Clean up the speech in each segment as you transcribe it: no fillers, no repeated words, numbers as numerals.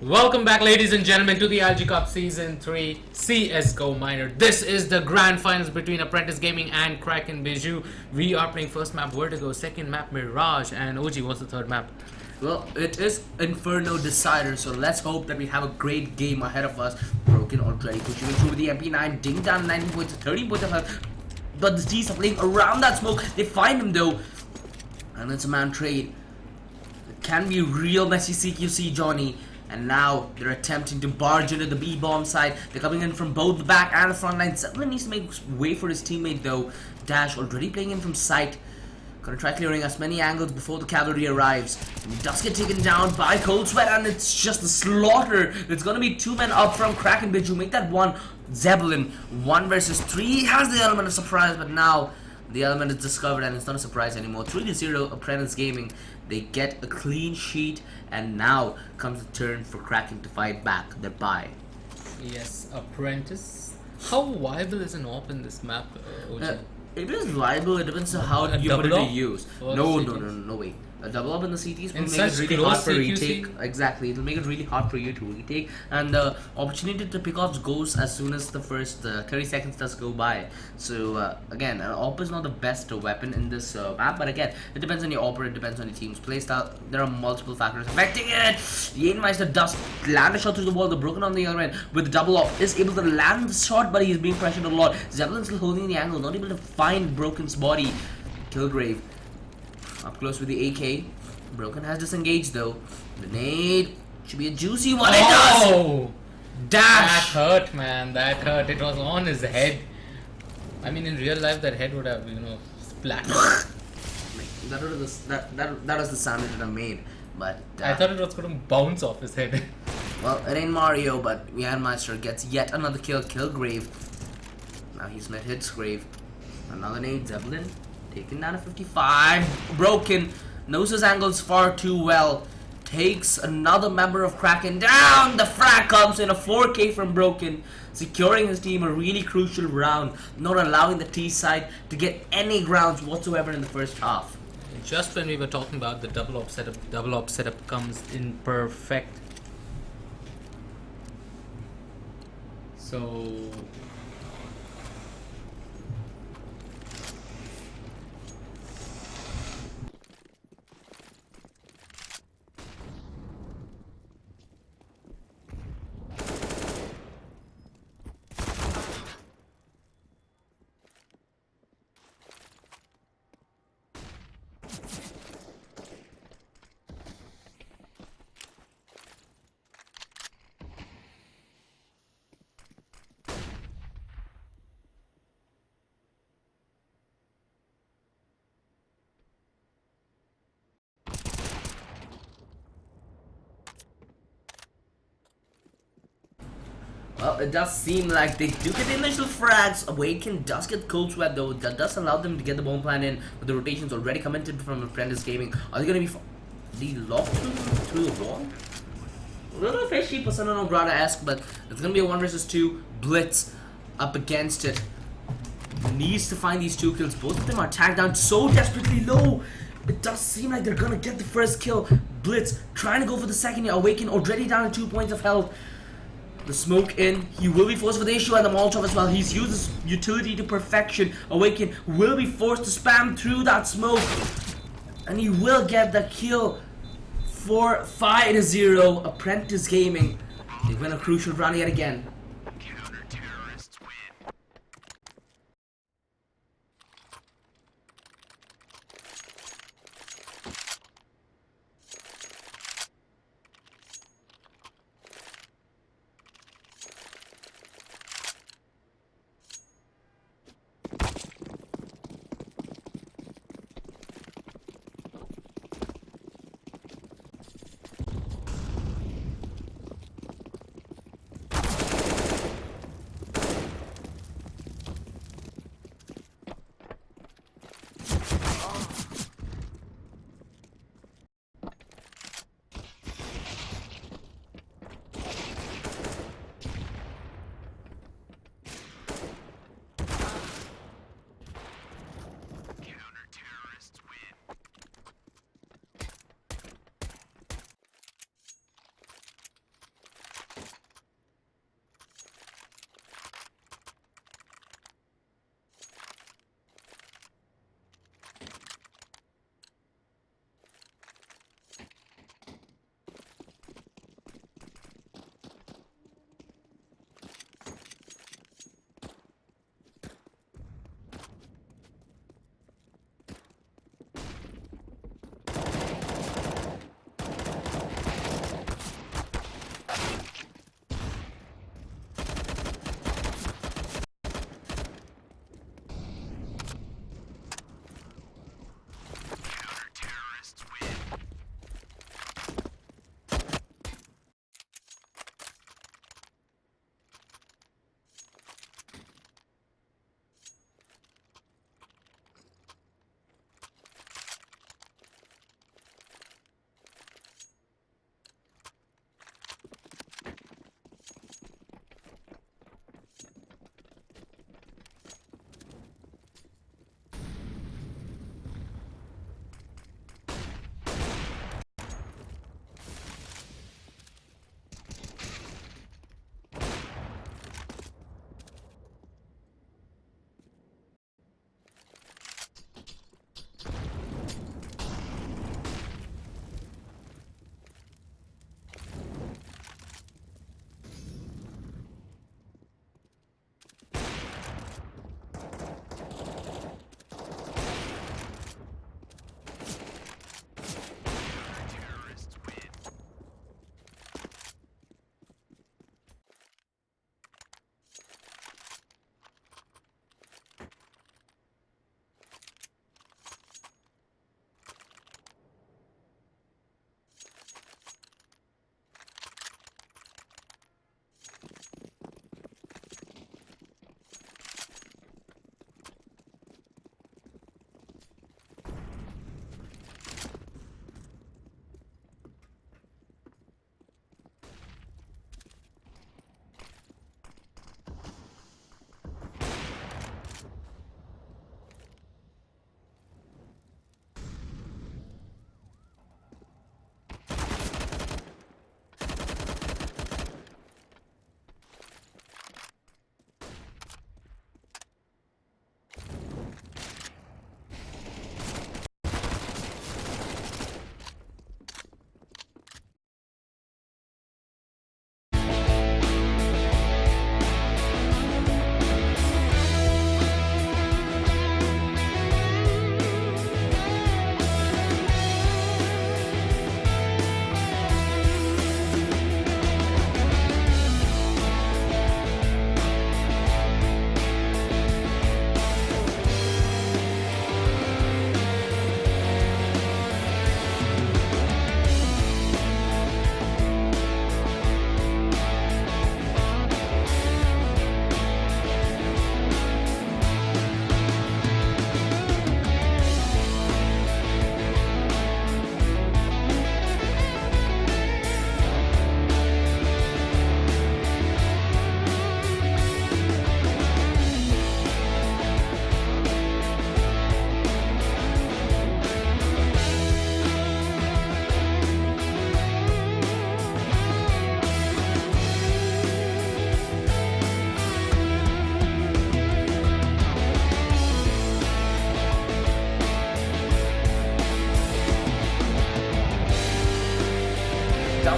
Welcome back, ladies and gentlemen, to the ILG Cup Season 3 CSGO Minor. This is the grand finals between Apprentice Gaming and Kraken Bijou. We are playing first map Vertigo, second map Mirage, and OG, what's the third map? Well, it is Inferno Decider, so let's hope that we have a great game ahead of us. Broken already, pushing through with the MP9, ding down 19 points, 30 points of health. But the G's are playing around that smoke. They find him though, and it's a man trade. It can be real messy CQC, Johnny. And now they're attempting to barge into the B-bomb side. They're coming in from both the back and the front line. Zeppelin needs to make way for his teammate though. Dash already playing in from sight. Gonna try clearing as many angles before the cavalry arrives. And he does get taken down by Cold Sweat, and it's just a slaughter. It's gonna be two men up from Kraken Bijou. Make that one. Zeppelin 1 versus 3. He has the element of surprise, but now the element is discovered and it's not a surprise anymore. 3-0 Apprentice Gaming. They get a clean sheet, and now comes the turn for Kraken to fight back. They're bye. Yes, Apprentice. How viable is an AWP in this map, OG? It is viable. It depends on how you put it to use. No way. A double up in the CTs will make it really hard for retake. Exactly, it'll make it really hard for you to retake, and the opportunity to pick off goes as soon as the first 30 seconds does go by. So again, an AWP is not the best weapon in this map, but again, it depends on your AWP, it depends on your team's playstyle. There are multiple factors affecting it. Yainmeister does land a shot through the wall. The Broken on the other end with the double up is able to land the shot, but he's being pressured a lot. Zeppelin's still holding the angle, not able to find Broken's body. Killgrave up close with the AK. Broken has disengaged though. The nade should be a juicy one. It does! Dash! That hurt, man. That hurt. It was on his head. I mean, in real life, that head would have, splattered. that was the sound it would have made. But I thought it was going to bounce off his head. Well, it ain't Mario, but Yainmeister gets yet another kill. Killgrave. Now he's met Hitsgrave. Another nade. Zeppelin taken down to 55. Broken knows his angles far too well. Takes another member of Kraken down. The frag comes in, a 4K from Broken, securing his team a really crucial round, not allowing the T side to get any grounds whatsoever in the first half. Just when we were talking about the double op setup comes in perfect. So well, it does seem like they do get the initial frags. Awaken does get Cold Sweat though. That does allow them to get the bomb plan in, but the rotations already commented from Apprentice Gaming. Are they going to be locked through the wall? A little fishy, Persona no Grata-esque, but it's going to be a 1 versus 2 blitz up against it. Needs to find these 2 kills. Both of them are tagged down so desperately low. It does seem like they're going to get the first kill. Blitz trying to go for the second. Awaken already down to 2 points of health. The smoke in, he will be forced for the issue, and the Molotov as well. He's used his utility to perfection. Awaken will be forced to spam through that smoke, and he will get the kill for 5-0. Apprentice Gaming, they win a crucial round yet again.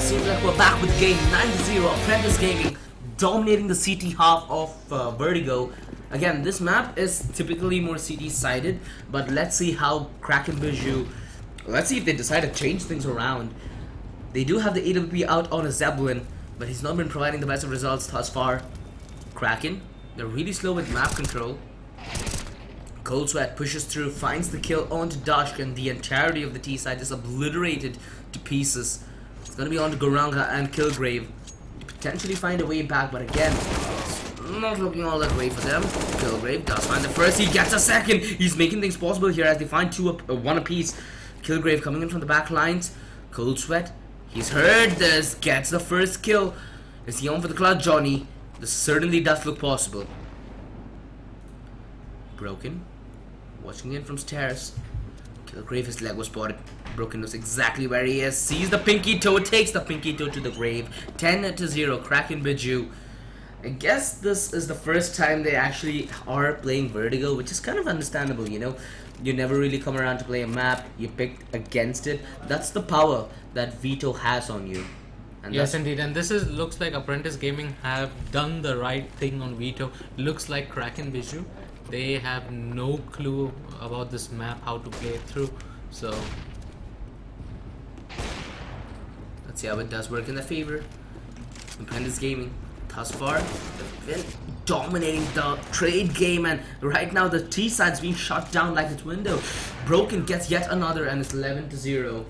seems like we're back with the game. 9-0, Apprentice Gaming dominating the CT half of Vertigo. Again, this map is typically more CT sided, but let's see how Kraken Bijou, let's see if they decide to change things around. They do have the AWP out on a Zeppelin, but he's not been providing the best of results thus far. Kraken, they're really slow with map control. Cold Sweat pushes through, finds the kill onto Dashk, and the entirety of the T side is obliterated to pieces. It's gonna be on to Goranga and Killgrave to potentially find a way back, but again, it's not looking all that great for them. Killgrave does find the first, he gets a second. He's making things possible here as they find one apiece. Killgrave coming in from the back lines. Cold Sweat, he's heard this, gets the first kill. Is he on for the clutch, Johnny? This certainly does look possible. Broken, watching in from stairs. Killgrave, his leg was spotted. Broken knows exactly where he is. Sees the pinky toe, takes the pinky toe to the grave. 10-0, Kraken Bijou. I guess this is the first time they actually are playing Vertigo, which is kind of understandable, you know. You never really come around to play a map, you picked against it. That's the power that Veto has on you. And yes, indeed, and this is looks like Apprentice Gaming have done the right thing on Veto. Looks like Kraken Bijou, they have no clue about this map, how to play it through. So let's see how it does work in their favor. Apprentice Gaming, thus far, they've been dominating the trade game, and right now the T side's being shut down like its window. Broken gets yet another, and it's 11-0.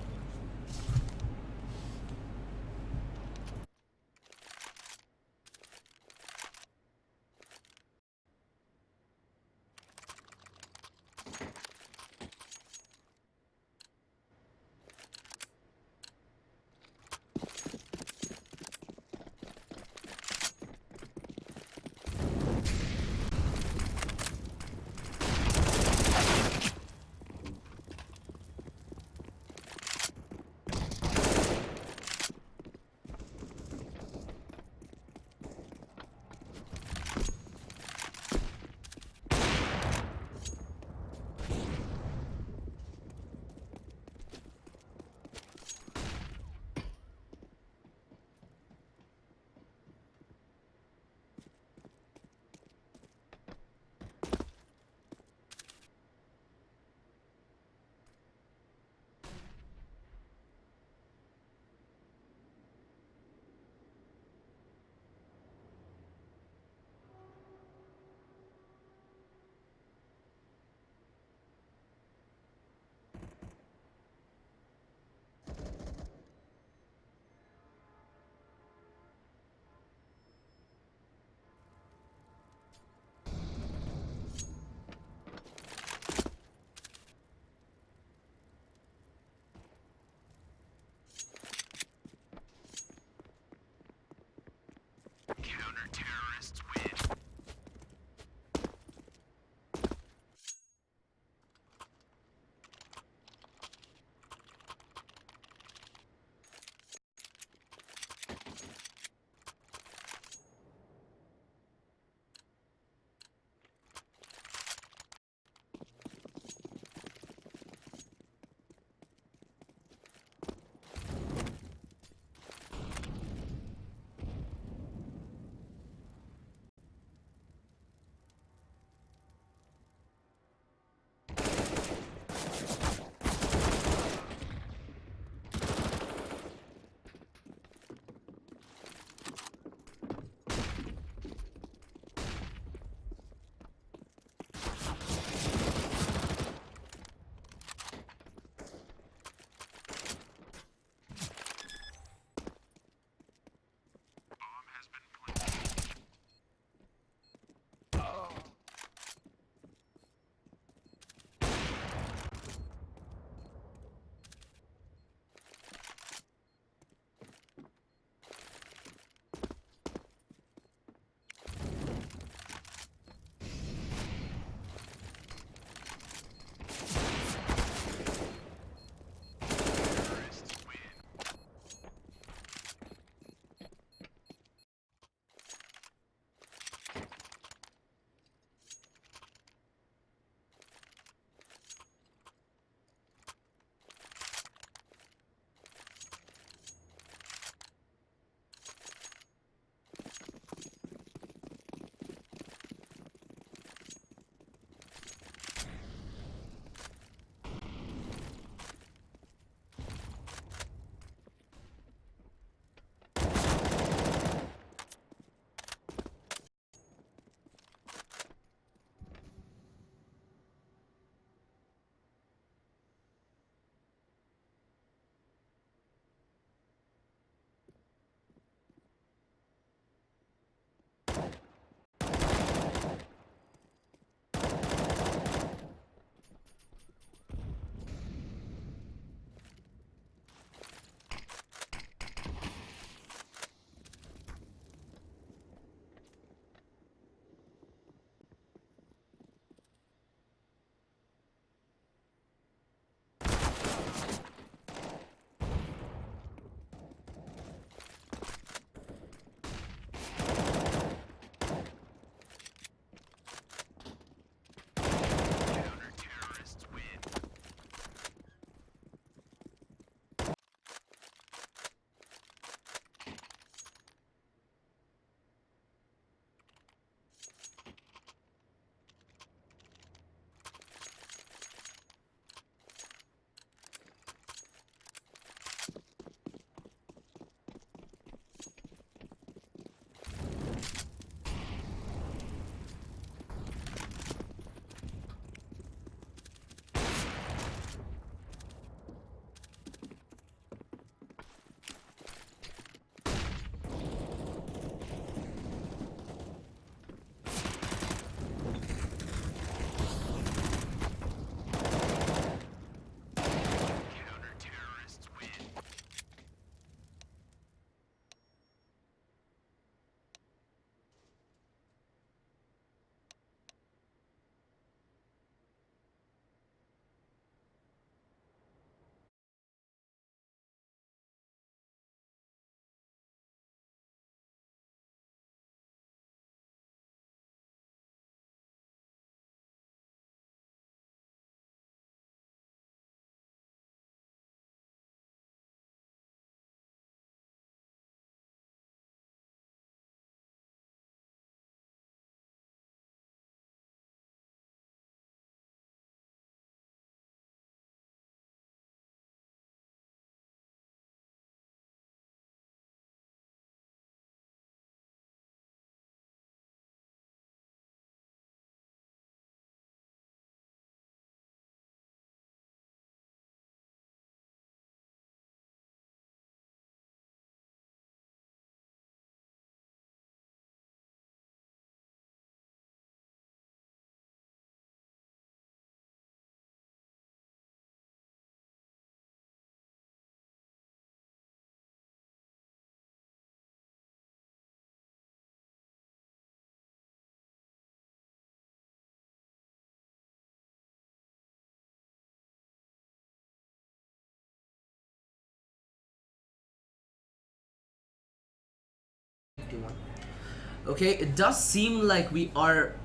Okay, it does seem like we are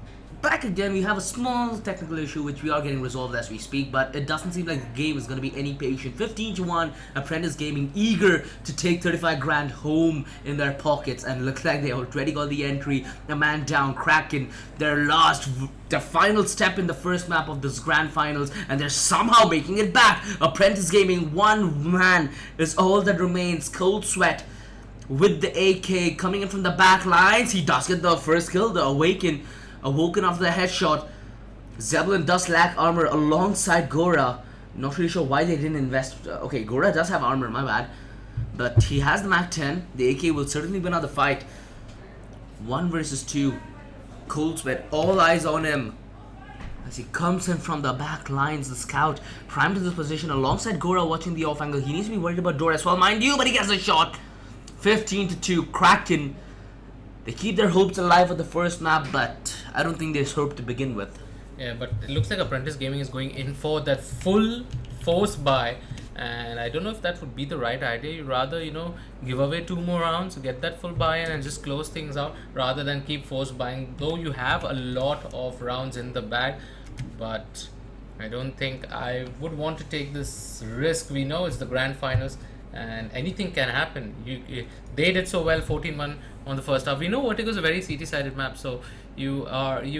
back again. We have a small technical issue which we are getting resolved as we speak, but it doesn't seem like the game is going to be any patient. 15-1, Apprentice Gaming eager to take 35 grand home in their pockets, and looks like they already got the entry. A man down, Kraken, their final step in the first map of this grand finals, and they're somehow making it back. Apprentice Gaming, one man is all that remains. Cold Sweat with the AK coming in from the back lines. He does get the first kill, the awoken after the headshot. Zeppelin does lack armor alongside Gora. Not really sure why they didn't invest. Okay, Gora does have armor, my bad. But he has the Mac 10. The AK will certainly win out the fight. 1 versus 2. Cold Sweat, all eyes on him as he comes in from the back lines. The scout primed to this position alongside Gora watching the off angle. He needs to be worried about Door as well, mind you, but he gets a shot. 15-2, Kraken. They keep their hopes alive for the first map, but I don't think there's hope to begin with. Yeah, but it looks like Apprentice Gaming is going in for that full force buy, and I don't know if that would be the right idea. You rather, give away 2 more rounds, get that full buy-in and just close things out rather than keep force buying, though you have a lot of rounds in the bag. But I don't think I would want to take this risk. We know it's the grand finals and anything can happen. They did so well, 14-1 on the first half. We know Vertigo is a very CT-sided map, so you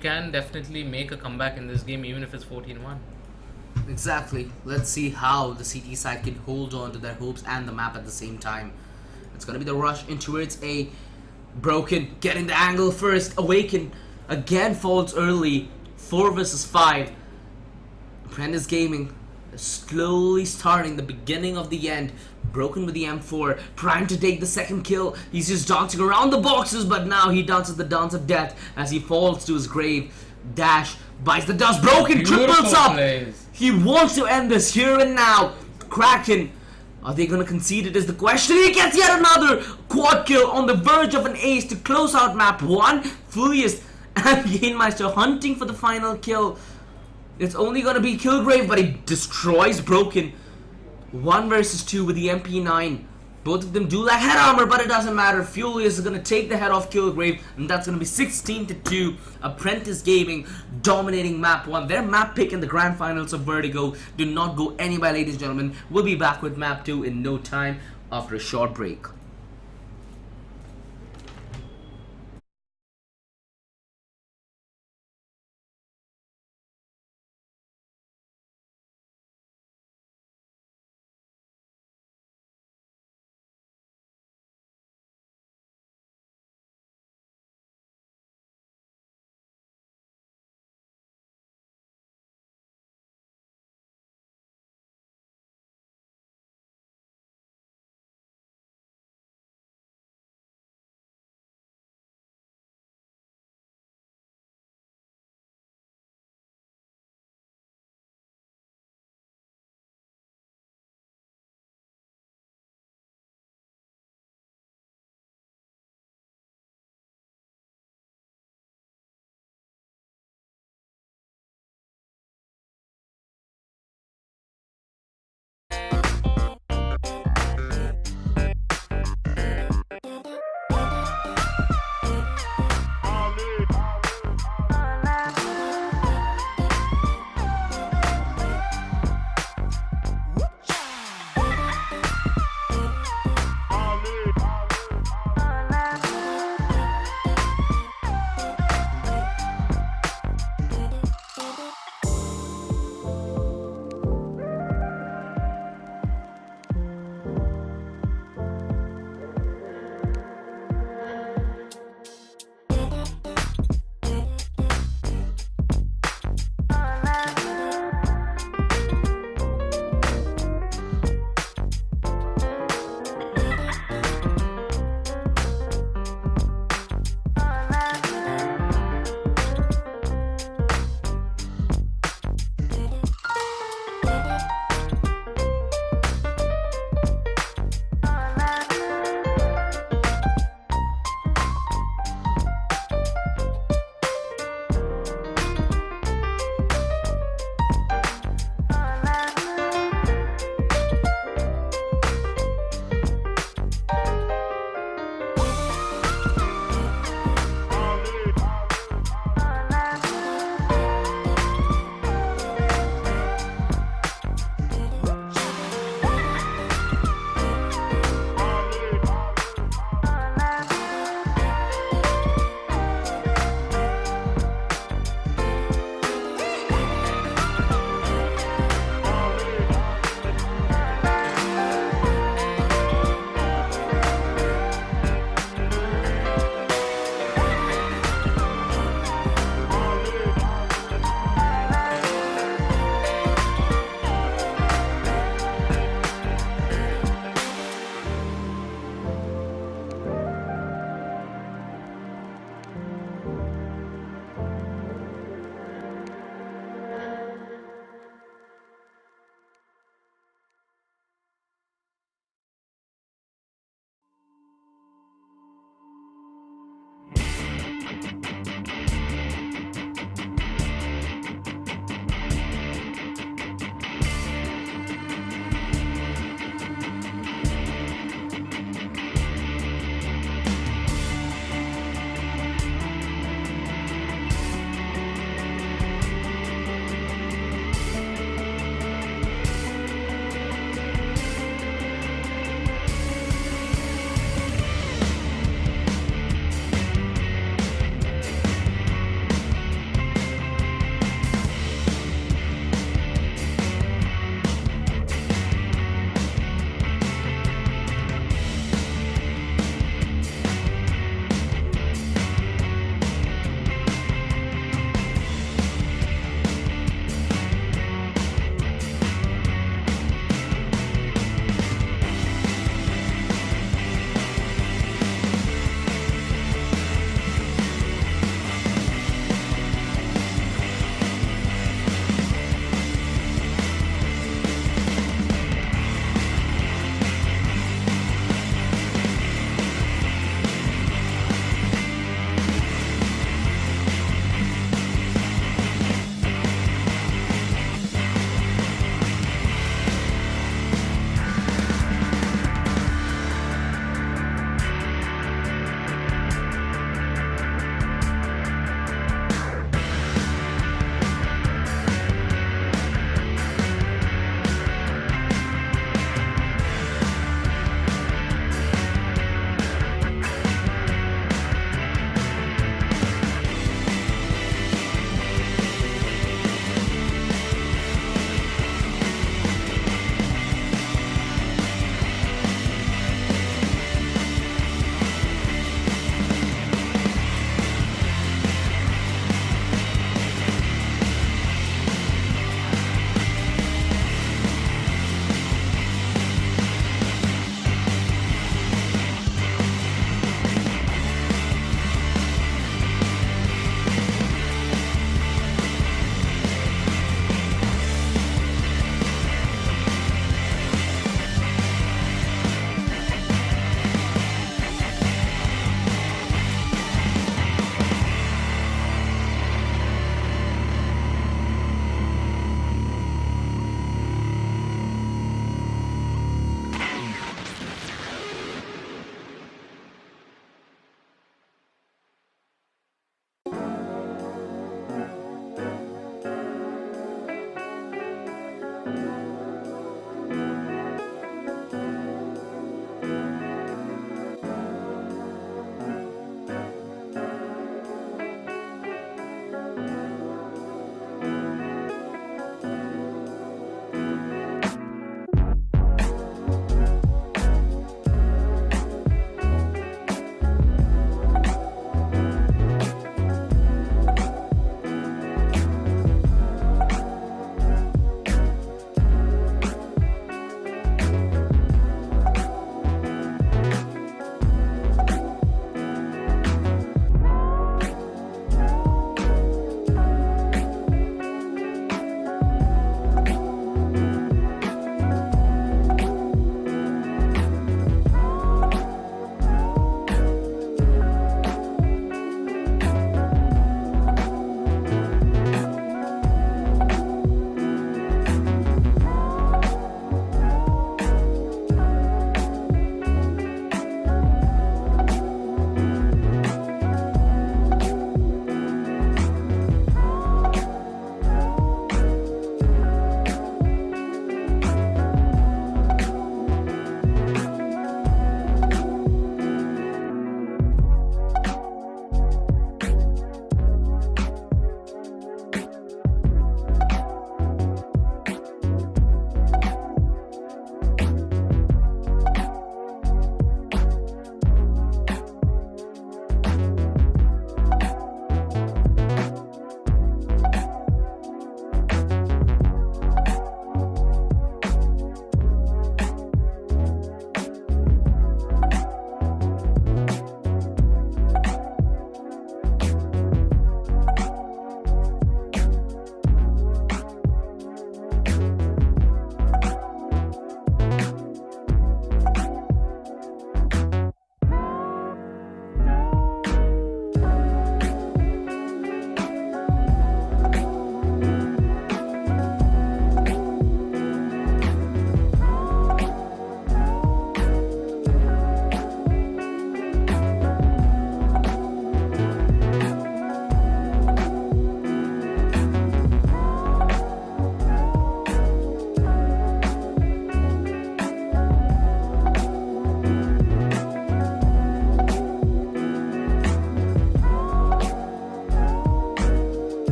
can definitely make a comeback in this game even if it's 14-1. Exactly. Let's see how the CT side can hold on to their hopes and the map at the same time. It's gonna be the rush in towards A. Broken getting the angle first. Awaken again falls early. 4 versus 5. Apprentice Gaming is slowly starting the beginning of the end. Broken with the M4, primed to take the second kill. He's just dancing around the boxes, but now he dances the dance of death as he falls to his grave. Dash bites the dust. Broken triples up. Plays. He wants to end this here and now. Kraken, are they gonna concede it is the question. He gets yet another quad kill on the verge of an ace to close out map 1. Furious and Gainmeister hunting for the final kill. It's only gonna be Killgrave, but he destroys Broken. 1 versus 2 with the MP9. Both of them do lack head armor, but it doesn't matter. Furious is going to take the head off Killgrave, and that's going to be 16-2. Apprentice Gaming dominating map 1. Their map pick in the grand finals of Vertigo. Do not go anywhere, ladies and gentlemen. We'll be back with map 2 in no time after a short break.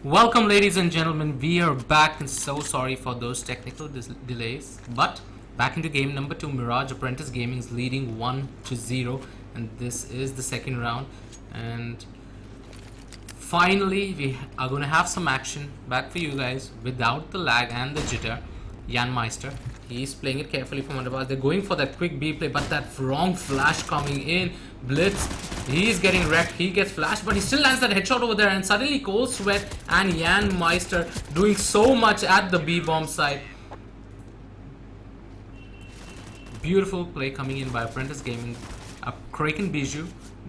Welcome, ladies and gentlemen. We are back, and so sorry for those technical delays. But back into game number 2. Mirage Apprentice Gaming is leading 1-0, and this is the second round. And finally, we are going to have some action back for you guys without the lag and the jitter. Jan Meister, he's playing it carefully from underpass. They're going for that quick B play, but that wrong flash coming in. Blitz, he's getting wrecked. He gets flashed, but he still lands that headshot over there. And suddenly Cole Sweat and Jan Meister doing so much at the B bomb side. Beautiful play coming in by Apprentice Gaming. Kraken Bijou,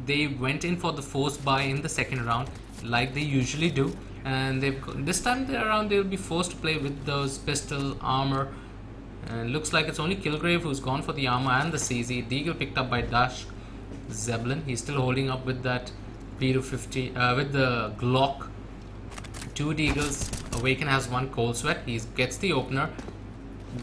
they went in for the forced buy in the second round, like they usually do. And this time around they'll be forced to play with those pistol armor. And looks like it's only Kilgrave who's gone for the armor and the CZ. Deagle picked up by Dash. Zeblin, he's still holding up with that P250 with the Glock. 2 Deagles. Awaken has 1. Cold Sweat, he gets the opener,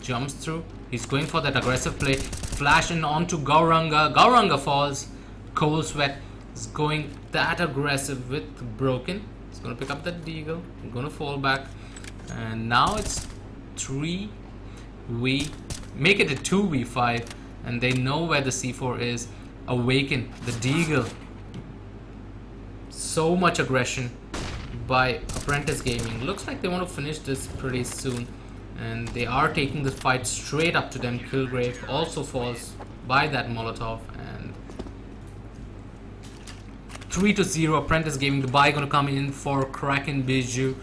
jumps through. He's going for that aggressive play. Flash in onto Gauranga. Gauranga falls. Cold Sweat is going that aggressive with Broken. He's going to pick up that Deagle. He's going to fall back. And now it's 3. We make it a 2v5. And they know where the C4 is. Awaken, the Deagle. So much aggression by Apprentice Gaming. Looks like they want to finish this pretty soon. And they are taking the fight straight up to them. Kilgrave also falls by that Molotov. And 3-0 Apprentice Gaming. The buy gonna come in for Kraken Bijou.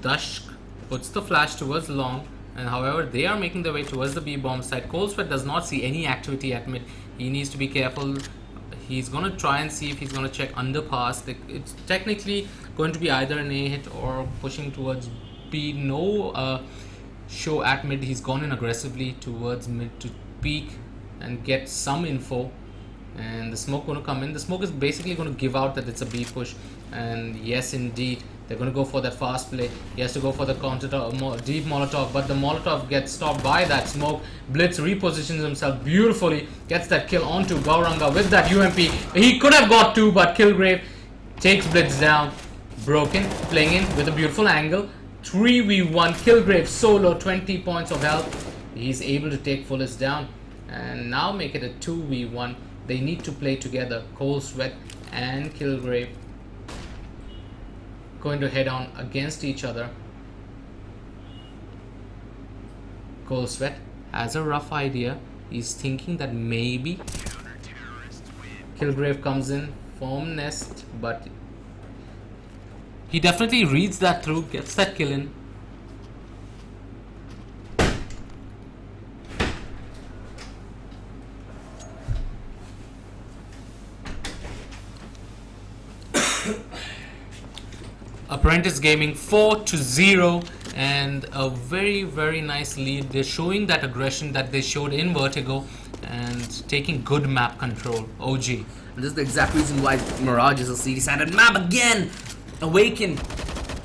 Dusk puts the flash towards long, and however they are making their way towards the B bomb side. Cold Sweat does not see any activity at mid. He needs to be careful. He's gonna try and see if he's gonna check underpass. It's technically going to be either an A hit or pushing towards B. No show at mid. He's gone in aggressively towards mid to peek and get some info. And the smoke gonna come in. The smoke is basically gonna give out that it's a B push. And yes, indeed, they're gonna go for that fast play. He has to go for the counter deep Molotov, but the Molotov gets stopped by that smoke. Blitz repositions himself beautifully, gets that kill onto Gauranga with that UMP. He could have got 2, but Kilgrave takes Blitz down. Broken, playing in with a beautiful angle. 3v1, Kilgrave solo, 20 points of health. He's able to take Fullest down. And now make it a 2v1. They need to play together. Cold Sweat and Kilgrave going to head on against each other. Cold Sweat has a rough idea. He's thinking that maybe Kilgrave comes in from nest, but he definitely reads that through, gets that kill in. Apprentice Gaming 4-0, and a very nice lead. They're showing that aggression that they showed in Vertigo and taking good map control. OG. And this is the exact reason why Mirage is a CD-sided map again. Awaken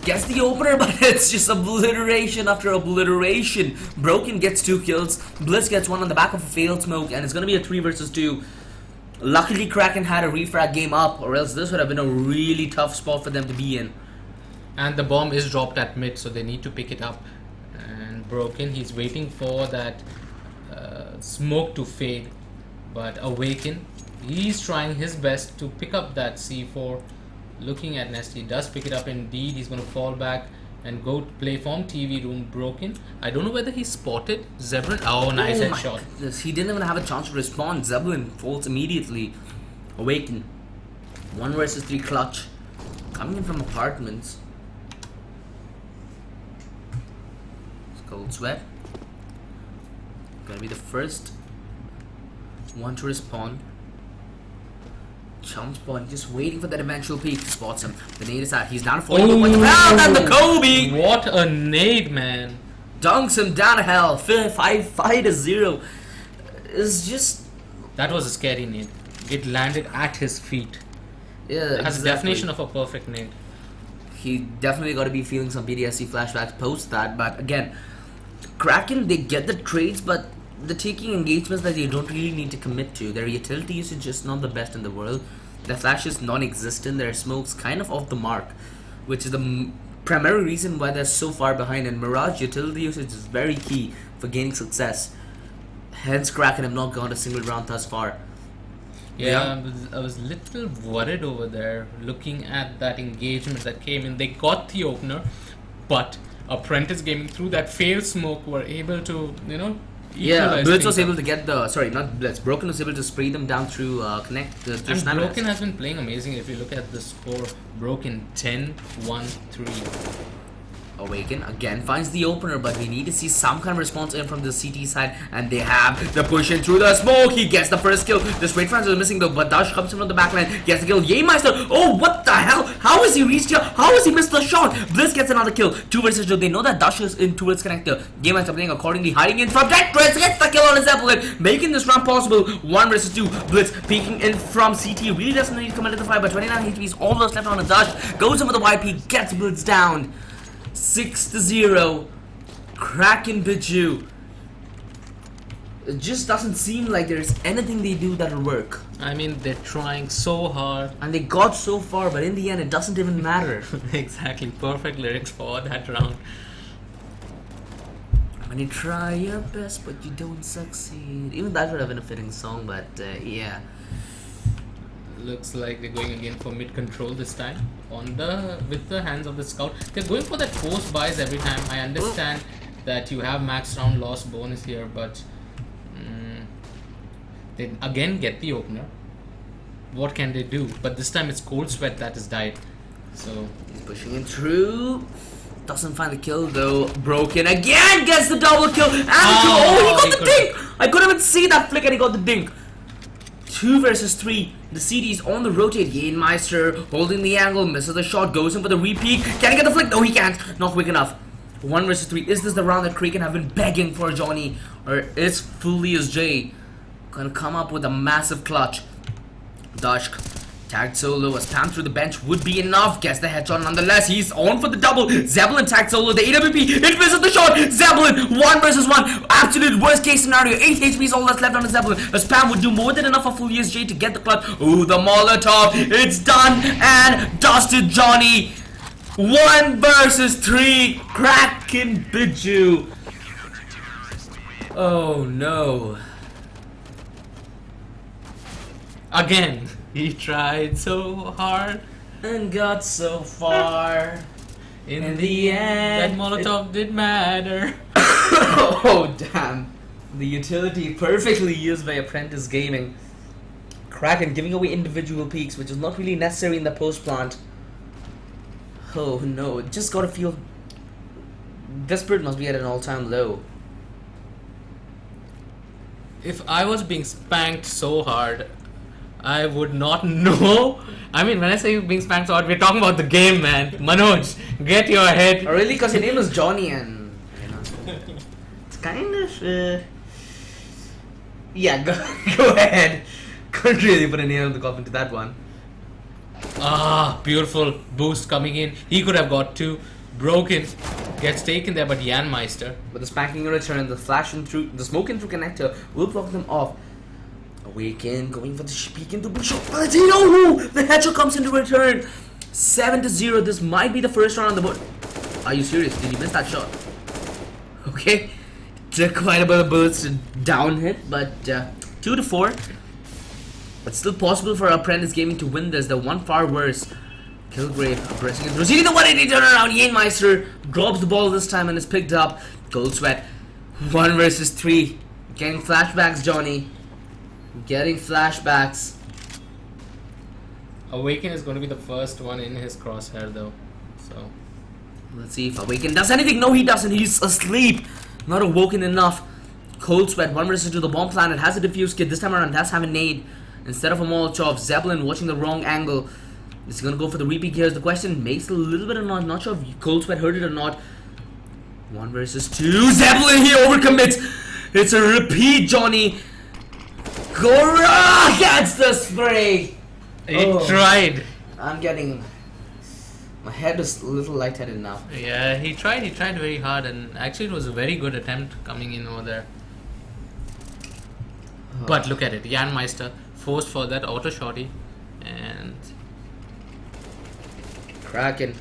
gets the opener, but it's just obliteration after obliteration. Broken gets 2 kills. Blitz gets 1 on the back of a failed smoke, and it's gonna be a 3 versus 2. Luckily, Kraken had a refrag game up, or else this would have been a really tough spot for them to be in. And the bomb is dropped at mid, so they need to pick it up. And Broken, he's waiting for that smoke to fade. But Awaken, he's trying his best to pick up that C4. Looking at Nest, he does pick it up indeed. He's going to fall back and go play from TV room. Broken, I don't know whether he spotted Zeblin. Oh, nice headshot. He didn't even have a chance to respond. Zeblin falls immediately. Awaken, 1 versus 3 clutch. Coming in from apartments. Cold Sweat gonna be the first one to respond. Chump spawn, just waiting for that eventual peek. Spots him. The nade is out. He's down 40 points. And the Kobe! What a nade, man! Dunks him down to hell. 5-0. It's just... That was a scary nade. It landed at his feet. Yeah, That's exactly. the definition of a perfect nade. He definitely got to be feeling some PTSD flashbacks post that. But again, Kraken, they get the trades, but they're taking engagements that they don't really need to commit to. Their utility usage is not the best in the world. Their flash is non-existent. Their smoke's kind of off the mark, which is the primary reason why they're so far behind. And Mirage utility usage is very key for gaining success. Hence, Kraken have not gone a single round thus far. Yeah, I was little worried over there looking at that engagement that came in. They got the opener, but Apprentice Gaming through that failed smoke were able to, you know, yeah, Blitz was able to get the, sorry, not Blitz, Broken was able to spray them down through connect. And Broken has been playing amazing. If you look at the score, Broken 10-1-3. Awaken again finds the opener, but we need to see some kind of response in from the CT side, and they have the push in through the smoke. He gets the first kill. The straight fans are missing though, but Dash comes in from the backline, gets the kill. Jähmeister, oh what the hell? How has he reached here? How has he missed the shot? Blitz gets another kill. 2 versus 2. They know that Dash is in towards connector. Jähmeister playing accordingly, hiding in front. Blitz gets the kill on his Zeppelin, making this round possible. 1 versus 2. Blitz peeking in from CT. Really doesn't need to come into the fight, but 29 HPs almost left on a Dash. Goes in with the YP, gets Blitz down. 6-0. Kraken Biju. It just doesn't seem like there's anything they do that'll work. I mean, they're trying so hard. And they got so far, but in the end, it doesn't even matter. Exactly. Perfect lyrics for that round. When you try your best, but you don't succeed. Even that would have been a fitting song, but yeah. Looks like they're going again for mid control this time with the hands of the scout. They're going for that force buys every time. I understand that you have max round loss bonus here, but they again get the opener. What can they do? But this time it's Cold Sweat that has died. So he's pushing it through. Doesn't find the kill though. Broken again gets the double kill. And oh, he got the dink. I couldn't even see that flick and he got the dink. 2 versus 3. The CD is on the rotate. Jähmeister holding the angle, misses the shot, goes in for the repeat. Can he get the flick? No, he can't. Not quick enough. 1 versus 3. Is this the round that Kraken have been begging for, Johnny? Or is Fullius J gonna come up with a massive clutch? Dashk tagged solo, a spam through the bench would be enough. Gets the headshot nonetheless. He's on for the double. Zeppelin tagged solo, the AWP. It misses the shot. Zeppelin, 1 versus 1. Absolute worst case scenario. 8 HP is all that's left on the Zeppelin. A spam would do more than enough for Fullius J to get the clutch. Ooh, the Molotov. It's done and dusted, Johnny. 1 versus 3. Kraken Biju. Oh no. again. He tried so hard and got so far. In the end, that Molotov did matter. Oh damn. The utility perfectly used by Apprentice Gaming. Kraken giving away individual peaks, which is not really necessary in the post plant. Oh no, just gotta feel desperate, must be at an all-time low. If I was being spanked so hard, I would not know. I mean, when I say being spanked so hard, we're talking about the game, man. Manoj, get your head. Oh, really? Because your name is Johnny and, you know, it's kind of, yeah, go ahead. Couldn't really put a nail in the coffin to that one. Ah, beautiful boost coming in. He could have got two. Broken gets taken there, but Jähmeister. But the spanking in return, the flashing through, the smoking through connector will block them off. Awaken, going for the peek into the shot. But you know who? The headshot comes into return. 7-0. This might be the first round on the board. Are you serious? Did you miss that shot? Okay. Took quite a bit of bullets to down hit, but 2-4. But still possible for Apprentice Gaming to win this. They're one far worse. Kilgrave pressing it. Proceeding the 180 turnaround. Jähmeister drops the ball this time and is picked up. Cold Sweat. 1 versus 3. Getting flashbacks, Johnny. Getting flashbacks. Awaken is going to be the first one in his crosshair, though. So let's see if Awaken does anything. No, he doesn't. He's asleep. Not awoken enough. Cold Sweat. 1 versus 2. The bomb planet has a defuse kit. This time around, does have a nade instead of a Molotov. Zeppelin watching the wrong angle. Is he gonna go for the repeat? Here's the question. Makes a little bit or not. Not sure if Cold Sweat heard it or not. 1 versus 2. Zeppelin, he overcommits. It's a repeat, Johnny. Gora gets the spray. He tried. I'm getting My head is a little lightheaded now. Yeah, he tried very hard, and actually it was a very good attempt coming in over there. But look at it, Jan Meister forced for that auto shotty, and Kraken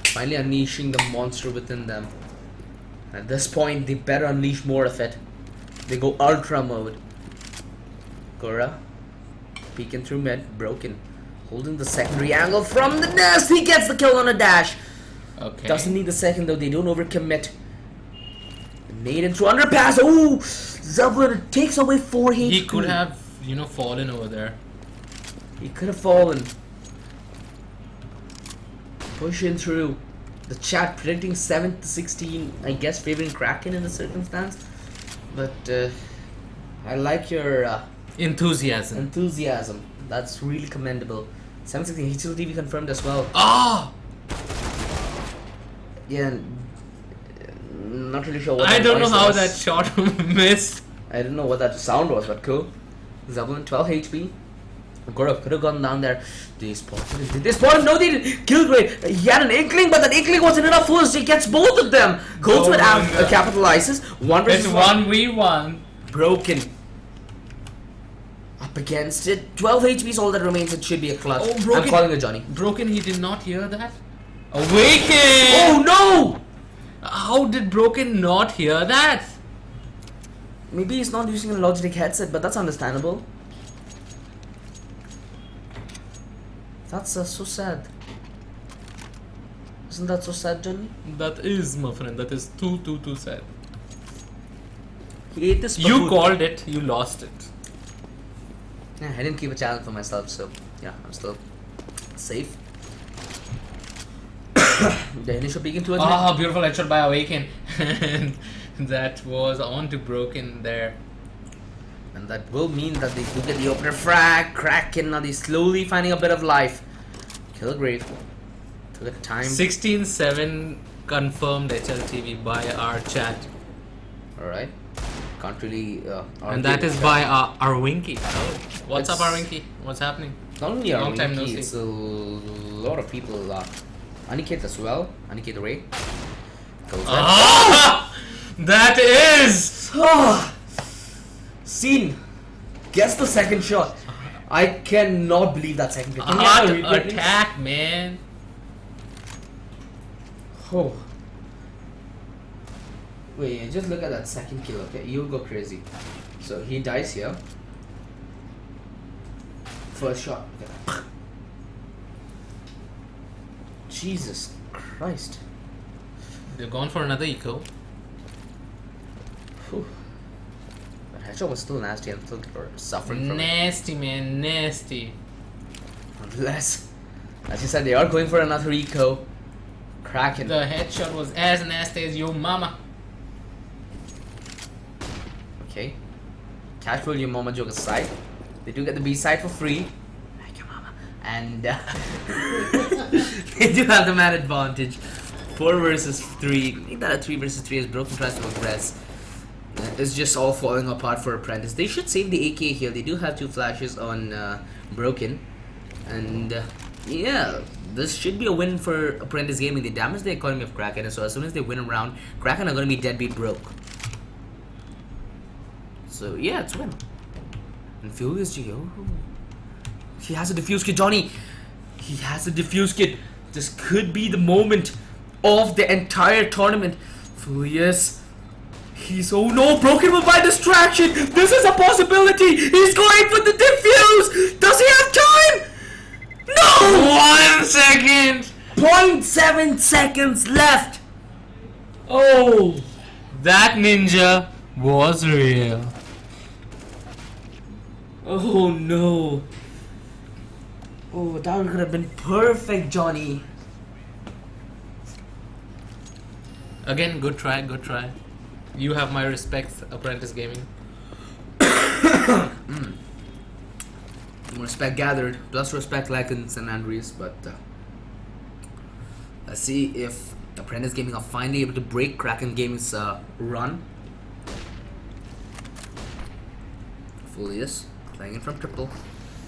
finally unleashing the monster within them. At this point, they better unleash more of it. They go ultra mode. Gora peeking through mid, broken, holding the secondary angle from the nest. He gets the kill on a dash. okay. Doesn't need the second though. They don't overcommit. Made into underpass. Oh, Zeppelin takes away 4 HP. He could have, you know, fallen over there. He could have fallen. Pushing through. The chat predicting 7 to 16. I guess favoring Kraken in the circumstance. But I like your Enthusiasm. That's really commendable. 716 HLTV confirmed as well. Ah! Yeah. Not really sure what I that don't know voice how was. that shot missed. I don't know what that sound was, but cool. Zeppelin 12 HP. Gora could have gone down there. They spotted him. Did they spot him? No, they didn't. Killgrave. He had an inkling, but that inkling wasn't enough for us. He gets both of them. Goes with capitalizes. 1 versus It's 1. 1v1. Broken. Up against it. 12 HP is all that remains. It should be a clutch. Oh, Broken. I'm calling it Johnny. Broken, he did not hear that. Awaken! Oh no! How did Broken not hear that? Maybe he's not using a Logitech headset, but that's understandable. That's so sad. Isn't that so sad, Johnny? That is, my friend, that is too sad. He ate this. You baboon. called it, you lost it. Yeah, I didn't keep a challenge for myself, so yeah, I'm still safe. The initial peek into it. Ah, beautiful headshot by Awaken. And that was on to Broken there. And that will mean that they do get the opener frag. Kraken, now they slowly finding a bit of life. Killgrave. Took the time. 16-7 confirmed HLTV by our chat. Alright. Can't really. And that is by our Winky. Oh, what's up, our Winky? What's happening? Not only our Long time no Winky, see. it's a lot of people. Aniket as well. Aniket Ray. Goes there. Ah! That is! Scene. Gets the second shot. I cannot believe that second shot. Can you Hard have a replay, please? attack, man. Oh. Wait, just look at that second kill, okay? You'll go crazy. So he dies here. First shot. Okay. Jesus Christ. They've gone for another eco. Whew. That headshot was still nasty. I'm still suffering from it. Nasty, man, nasty. Nonetheless, as you said, they are going for another eco. Kraken. The headshot was as nasty as your mama. Okay. Casual your mama joke aside. They do get the B side for free. Like your mama. And they do have the man advantage. 4 versus 3. Make that a 3 versus 3 as Broken tries to aggress. It's just all falling apart for Apprentice. They should save the AK here. They do have 2 flashes on Broken. And yeah, this should be a win for Apprentice Gaming. They damage the economy of Kraken. So as soon as they win a round, Kraken are going to be deadbeat broke. So yeah, it's a win. And Furious G. Oh, he has a defuse kit, Johnny. He has a defuse kit. This could be the moment of the entire tournament. Furious. He's oh no, Broken will buy distraction. This is a possibility. He's going for the defuse. Does he have time? No. 1 second. 0.7 seconds left. Oh, that ninja was real. Oh no. Oh, that could have been perfect, Johnny. Again, good try, good try. You have my respect, Apprentice Gaming. Respect gathered, plus respect like in San Andreas, but let's see if Apprentice Gaming are finally able to break Kraken Gaming's run. Furious playing it from triple.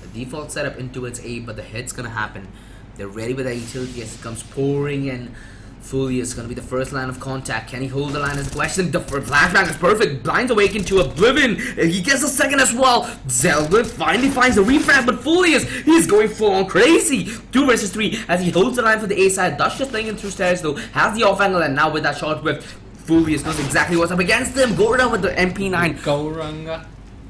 The default setup into its A, but the hit's gonna happen. They're ready with that utility as it comes pouring in. Fully is going to be the first line of contact. Can he hold the line is the question. The flashback is perfect. Blinds awaken to Oblivion. He gets a second as well. Zelda finally finds a refrag, but he's going full on crazy. 2 versus 3 as he holds the line for the A side. Dush just playing in through stairs though. Has the off angle, and now with that short whip, Fulvius knows exactly what's up against him. Gora with the MP9. Gauranga.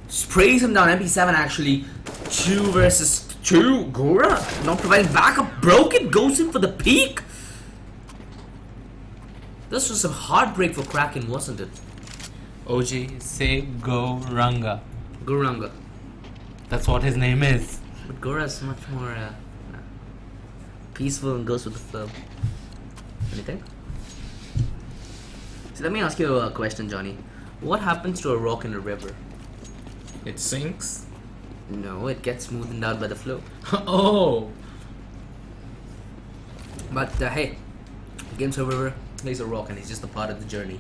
Sprays him down. MP7 actually. 2 versus 2. Gora not providing backup. Broken goes in for the peak. This was some heartbreak for Kraken, wasn't it? OG, say Gauranga. Guranga. That's what his name is. But Gora is much more peaceful and goes with the flow. Anything? So let me ask you a question, Johnny. What happens to a rock in a river? It sinks. No, it gets smoothened out by the flow. Oh. But hey, game's over. Plays a rock and he's just a part of the journey.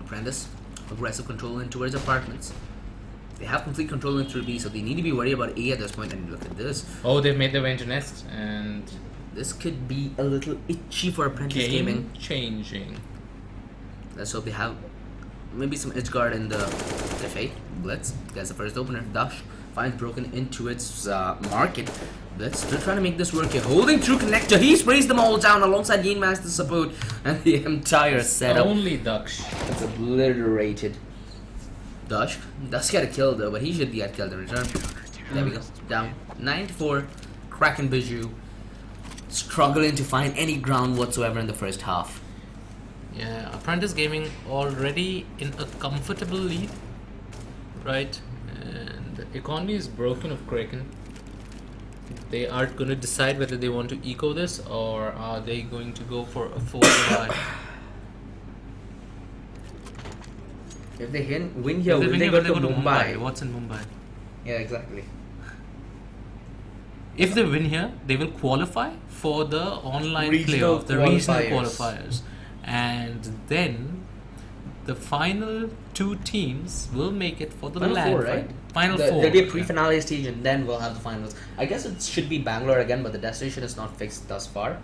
Apprentice, aggressive control in towards apartments. They have complete control in through B, so they need to be worried about A at this point. And look at this. Oh, they've made their way into nest, and this could be a little itchy for Apprentice gaming. Changing. Let's hope they have maybe some edge guard in the FA. Blitz gets the first opener. Dash finds broken into its market. Blitz still trying to make this work here. Holding through connector. He sprays them all down alongside Yin Master's support, and the entire setup. Only Daksh. It's obliterated. Dash get a kill though, but he should get killed in return. There we go. Down 9-4. Kraken Bijou struggling to find any ground whatsoever in the first half. Yeah, Apprentice Gaming already in a comfortable lead, right? And the economy is broken of Kraken. They are going to decide whether they want to eco this, or are they going to go for a forward buy. If they win here, will they go to Mumbai? What's in Mumbai? Yeah, exactly. If they win here, they will qualify for the online Regional playoff, the regional qualifiers. qualifiers. And then the final 2 teams will make it for the Final land 4, fight. right? Final 4. There'll be a pre-finale stage and then we'll have the finals. I guess it should be Bangalore again, but the destination is not fixed thus far.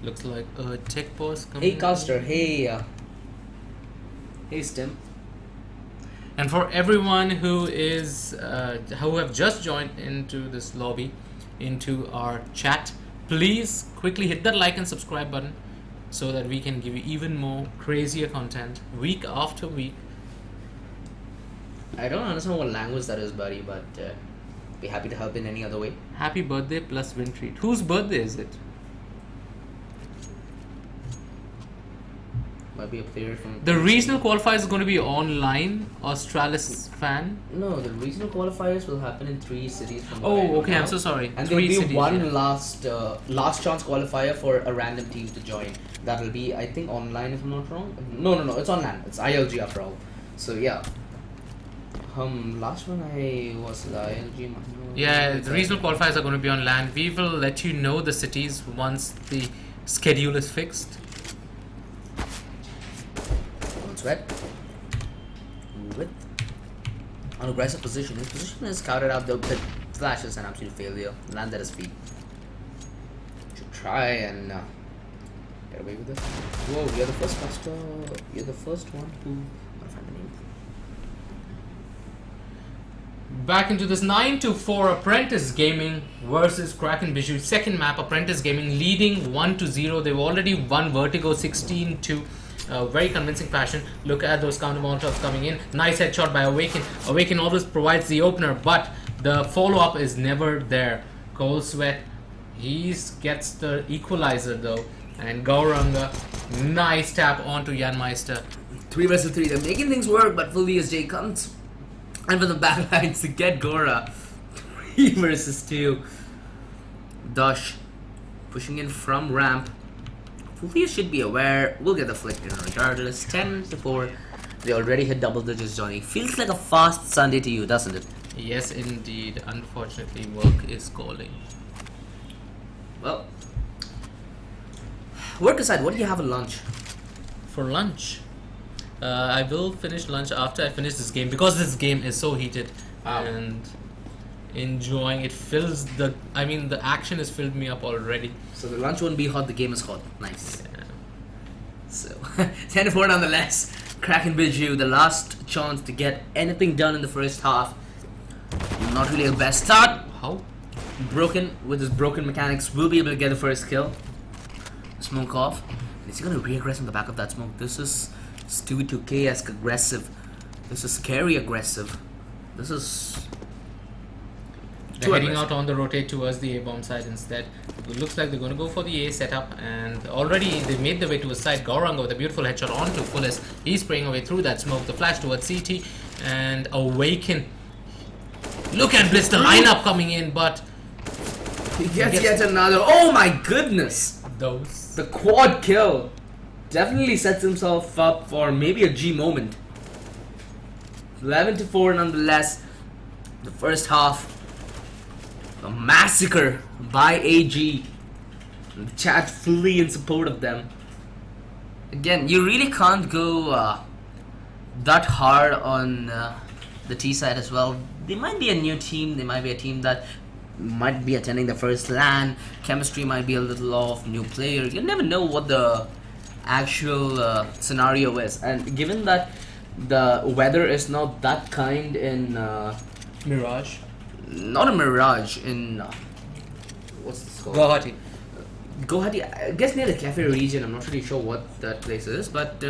Looks like a tech pause coming. Hey Caster, hey Stim. And for everyone who is who have just joined into this lobby, into our chat, please quickly hit that like and subscribe button so that we can give you even more crazier content week after week. I don't understand what language that is, buddy, but be happy to help in any other way. Happy birthday plus win treat. Whose birthday is it? Might be a player from The regional qualifiers is going to be online. Australis fan. No, the regional qualifiers will happen in 3 cities from Oh, what I know okay. now. I'm so sorry. And 3 there'll be cities, one yeah. last chance qualifier for a random team to join. That will be, I think, online if I'm not wrong. No, it's online. It's ILG after all. So yeah. Last one was the ILG. Yeah, the regional qualifiers are going to be on land. We will let you know the cities once the schedule is fixed. Sweat with an aggressive position. His position is scouted out though, but Slash is an absolute failure. Land at his feet. Should try and get away with this. Whoa, you're the first master. You're the first one who. I'm gonna find the name. Back into this 9-4 Apprentice Gaming versus Kraken Bijou. Second map, Apprentice Gaming leading 1-0. They've already won Vertigo 16-2. Very convincing fashion. Look at those counter molotovs coming in. Nice headshot by Awaken. Awaken always provides the opener, but the follow-up is never there. Cold Sweat, he gets the equalizer though. And Gauranga, nice tap onto Janmeister. 3 versus 3. They're making things work, but Fully as J comes and with the backlines to get Gora. 3 versus 2. Dash pushing in from ramp. Fully should be aware. We'll get the flick in regardless. 10-4. They already hit double digits, Johnny. Feels like a fast Sunday to you, doesn't it? Yes, indeed. Unfortunately, work is calling. Well, work aside, what do you have at lunch? For lunch, I will finish lunch after I finish this game because this game is so heated and enjoying it fills the. I mean, the action has filled me up already. So the lunch won't be hot, the game is hot. Nice. Yeah. So 10-4 nonetheless. Kraken Biju, the last chance to get anything done in the first half. Not really a best start. How? Broken with his broken mechanics, will be able to get the first kill. Smoke off. Is he gonna re-aggress on the back of that smoke? This is Stewie 2K-esque aggressive. This is scary aggressive. This is They're heading out on the rotate towards the A-bomb side instead. It looks like they're going to go for the A setup, and already they made their way to his side. Gauranga with a beautiful headshot onto Fullest. He's spraying away through that smoke. The flash towards CT and Awaken. Look at Blitz, the lineup coming in, but he gets yet another. Oh my goodness! Those. The quad kill definitely sets himself up for maybe a G moment. 11-4 nonetheless. The first half. A massacre by AG. The chat fully in support of them. Again, you really can't go that hard on the T side as well. They might be a new team. They might be a team that might be attending the first LAN. Chemistry might be a little off. New players. You never know what the actual scenario is. And given that the weather is not that kind in Mirage. Not a Mirage, in what's this called? Guwahati. Guwahati, I guess near the cafe region. I'm not really sure what that place is, but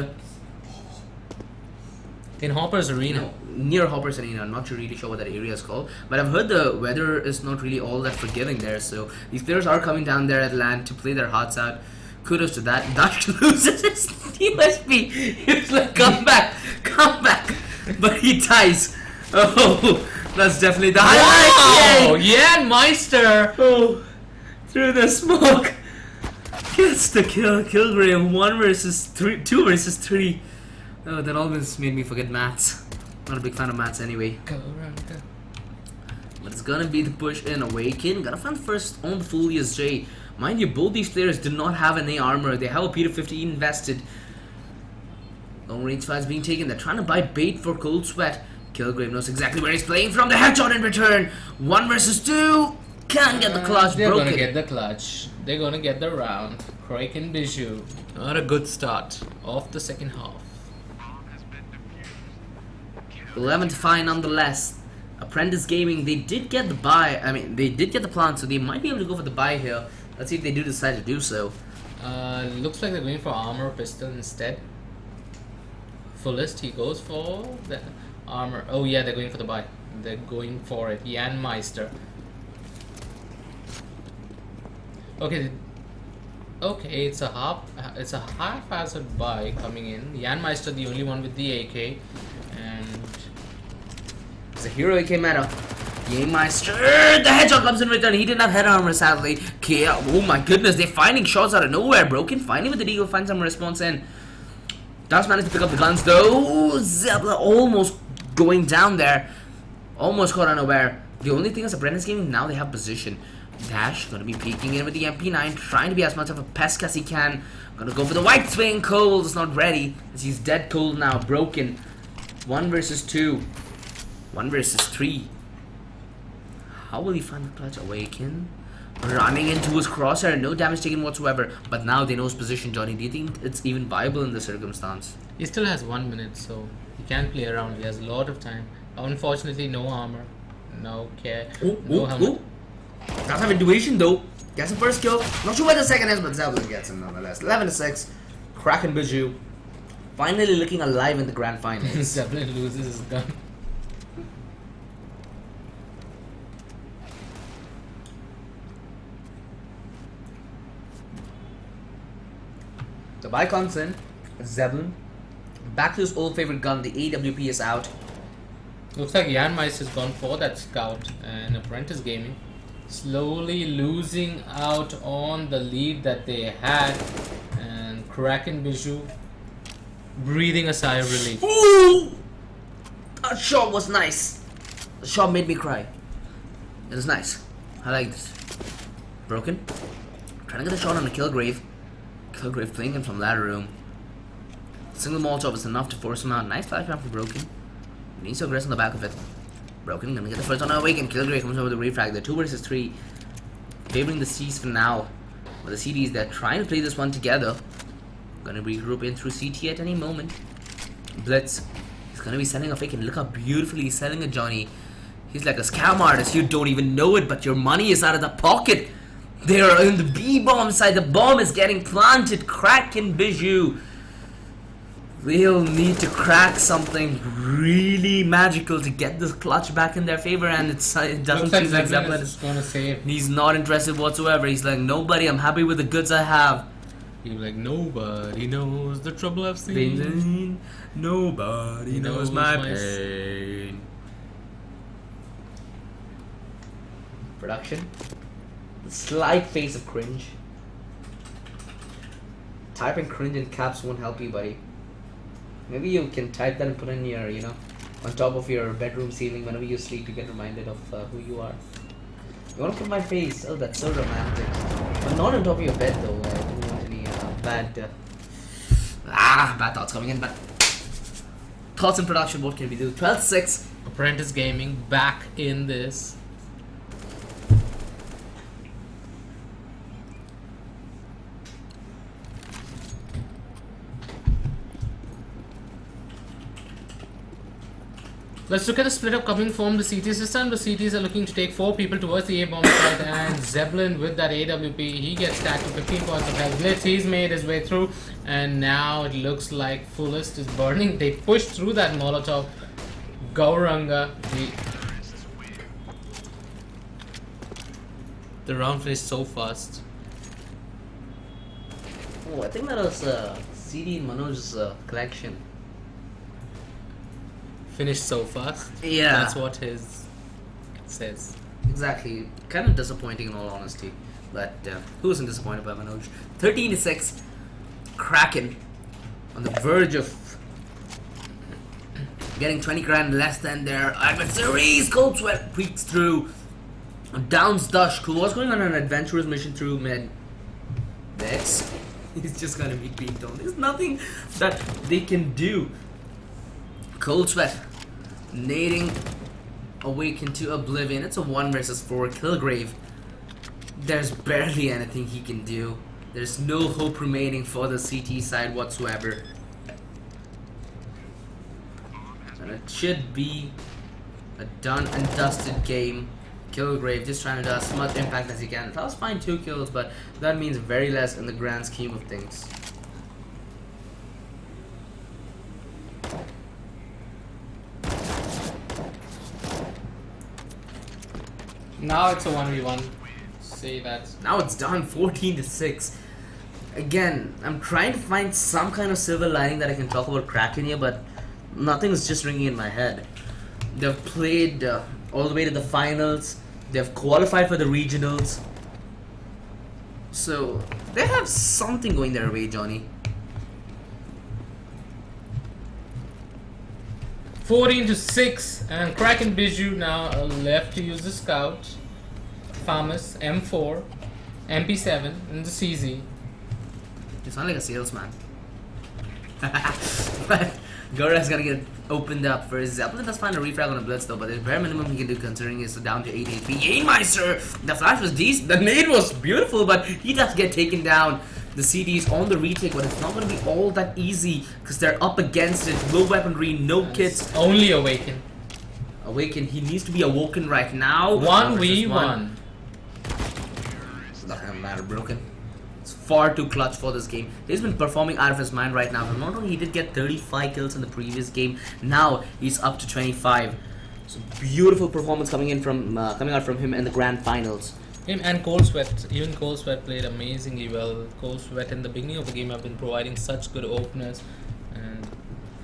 In HOPPERZ Arena. no, near HOPPERZ Arena. I'm not really sure what that area is called, but I've heard the weather is not really all that forgiving there. So these players are coming down there at land to play their hearts out. Kudos to that. Dutch loses his USB. He's like, come back, but he dies. Oh. That's definitely the highlight. Wow! Yeah, Meister! Oh, through the smoke. Gets the kill. Kilgrave 1 versus 3, 2 versus 3. Oh, that almost made me forget maths. Not a big fan of maths anyway. But it's gonna be the push in. Awaken. Gotta find the first on the full ESJ. Mind you, both these players do not have an A armor. They have a P250 invested. Long range fights being taken. They're trying to buy bait for Cold Sweat. Kilgrave knows exactly where he's playing from. The headshot in return. 1 versus 2. Can't get the clutch. They're broken. gonna get the clutch. They're gonna get the round. Kraken Biju. Not a good start of the second half. 11-5 nonetheless. Apprentice Gaming, they did get the buy. I mean, they did get the plant, so they might be able to go for the buy here. Let's see if they do decide to do so. Looks like they're going for armor pistol instead. Fullest, he goes for the armor. Oh yeah, they're going for the buy. They're going for it. Jan Meister. Okay. Okay, it's a haphazard buy coming in. Jan Meister, the only one with the AK, and It's a hero AK meta. Jan Meister, the headshot comes in return. He did not head armor sadly. Oh my goodness, they're finding shots out of nowhere. Broken finally with the Deagle finds some response in. Does manage to pick up the guns though. Zebla almost going down there. Almost caught unaware. The only thing is Apprentice Gaming, now they have position. Dash gonna be peeking in with the MP9, trying to be as much of a pest as he can. Gonna go for the white swing. Cole is not ready as he's dead cold now. Broken. 1 versus 2. 1 versus 3. How will he find the clutch? Awaken. Running into his crosshair. No damage taken whatsoever. But now they know his position, Johnny. Do you think it's even viable in this circumstance? he still has 1 minute, so he can't play around. He has a lot of time. Unfortunately, no armor, no care, no helmet. Does have intuition though. Gets the first kill. Not sure where the second is, but Zebulon gets him nonetheless. 11-6. Kraken Biju finally looking alive in the grand finals. Zebulon loses his gun. The buy comes in. Zebulon back to his old favorite gun. The AWP is out. Looks like Jan Meister has gone for that scout, and Apprentice Gaming slowly losing out on the lead that they had, and Kraken Biju breathing a sigh of relief. Ooh! That shot was nice. The shot made me cry. It was nice. I like this. Broken. Trying to get a shot on the Kilgrave. Kilgrave playing him from ladder room. Single Molotov is enough to force him out. Nice flashback for Broken. He needs to aggress on the back of it. Broken gonna get the first on Awaken. Killgrave comes over the refrag. They're 2 versus 3. Favoring the C's for now. But the CDs, they're trying to play this one together. Gonna regroup in through CT at any moment. Blitz. He's gonna be selling a fake, and look how beautifully he's selling it, Johnny. He's like a scam artist. You don't even know it, but your money is out of the pocket. They're in the B-bomb side. The bomb is getting planted. Kraken Bijou. They'll need to crack something really magical to get this clutch back in their favor, and it doesn't seem like Zeppelin is gonna save. He's not interested whatsoever. He's like, nobody, I'm happy with the goods I have. He's like, nobody knows the trouble I've seen. Nobody knows my pain. Production. The slight face of cringe. Typing cringe in caps won't help you, buddy. Maybe you can type that and put in your, you know, on top of your bedroom ceiling whenever you sleep. You get reminded of who you are. You want to put my face? Oh, that's so romantic. But not on top of your bed though. I don't want any bad thoughts coming in. But thoughts in production. What can we do? 12-6. Apprentice Gaming back in this. Let's look at the split up coming from the CT system. The CTs are looking to take 4 people towards the A-bomb side, and Zeppelin with that AWP, he gets stacked to 15 points of health. Blitz, he's made his way through, and now it looks like Fullest is burning. They push through that Molotov. Gauranga, the round finished so fast. Oh, I think that was CD Manoj's collection. Finished so fast. Yeah. That's what his says. Exactly. Kind of disappointing in all honesty. But who wasn't disappointed by Manoj? 13-6. Kraken on the verge of getting 20 grand less than their adversaries. Cold Sweat peeks through. Downs Dush, who was going on an adventurous mission through mid. Next. He's just gonna be beat down. There's nothing that they can do. Cold Sweat nading Awaken to oblivion. It's a 1 versus 4. Killgrave. There's barely anything he can do. There's no hope remaining for the CT side whatsoever. And it should be a done and dusted game. Killgrave just trying to do as much impact as he can. That was fine, 2 kills, but that means very less in the grand scheme of things. Now it's a 1v1. Say that. Now it's done 14-6. Again, I'm trying to find some kind of silver lining that I can talk about Kraken here, but nothing's just ringing in my head. They've played all the way to the finals. They've qualified for the regionals. So they have something going their way, Johnny. 14-6, and Kraken Bijou now left to use the Scout, Farmers, M4, MP7, and the CZ. You sound like a salesman. But Gora's gonna get opened up for his Zeppelin. Does find a refrag on a Blitz though, but the bare minimum he can do considering it's down to 8 HP. Yainmeister! The flash was decent. The nade was beautiful, but he does get taken down. The CD's on the retake, but it's not going to be all that easy because they're up against it. Low weaponry, no kits. Only Awaken. Awaken, he needs to be awoken right now. 1v1. Doesn't matter, Broken. It's far too clutch for this game. He's been performing out of his mind right now. But not only he did get 35 kills in the previous game, now he's up to 25. So beautiful performance coming out from him in the grand finals. Him and Cold Sweat, even Cold Sweat played amazingly well. Cold Sweat in the beginning of the game have been providing such good openers, and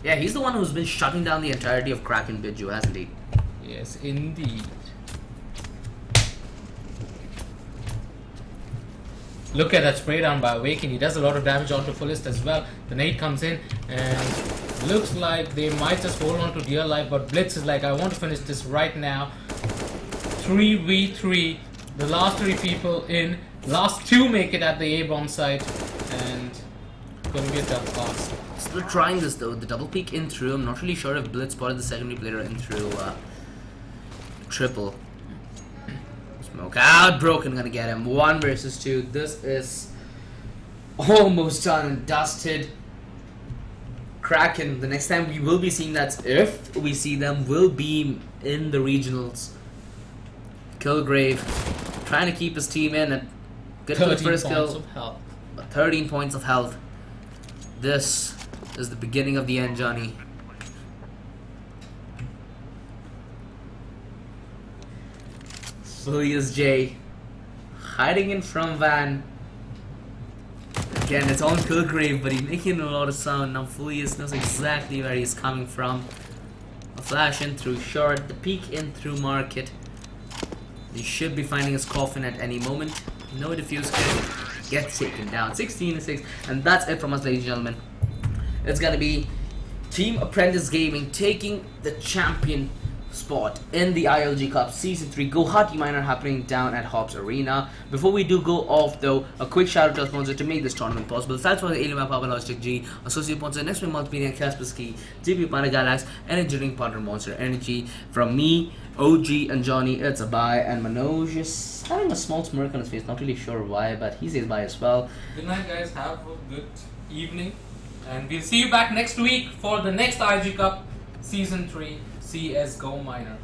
yeah, he's the one who's been shutting down the entirety of Kraken Bijou, hasn't he? yes, indeed. Look at that spray down by Awaken. He does a lot of damage onto Fullest as well. The nade comes in and looks like they might just hold on to dear life, but Blitz is like, I want to finish this right now. 3v3. The last 3 people in. Last 2 make it at the A-bomb site, and it's gonna be a tough task. It's We're trying this though. The double peek in through. I'm not really sure if Blitz spotted the secondary player in through triple. Smoke out. Broken gonna get him. 1 versus 2. This is almost done and dusted. Kraken, the next time we will be seeing that, if we see them, will be in the regionals. Kilgrave trying to keep his team in and get to the first kill. 13 points of health. This is the beginning of the end, Johnny. Filius J hiding in from Van. Again, it's on Kilgrave, but he's making a lot of sound. Now Filius knows exactly where he's coming from. A flash in through short, the peek in through market. He should be finding his coffin at any moment. No diffuse kill. Gets taken down. 16-6. And that's it from us, ladies and gentlemen. It's gonna be Team Apprentice Gaming taking the champion spot in the ILG Cup Season 3 Guwahati Minor happening down at HOPPERZ Arena. Before we do go off though, a quick shout out to our sponsor to make this tournament possible. Thanks for the alien power Logitech G, associate sponsor Next Multimedia, Kaspersky, GPro partner Galax, and engineering partner Monster Energy. From me, OG and Johnny, it's a bye, and Manoj is having a small smirk on his face, not really sure why, but he says bye as well. Good night guys, have a good evening, and we'll see you back next week for the next ILG Cup Season 3 CSGO Minor.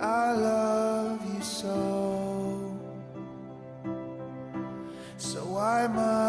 I love you so. So why must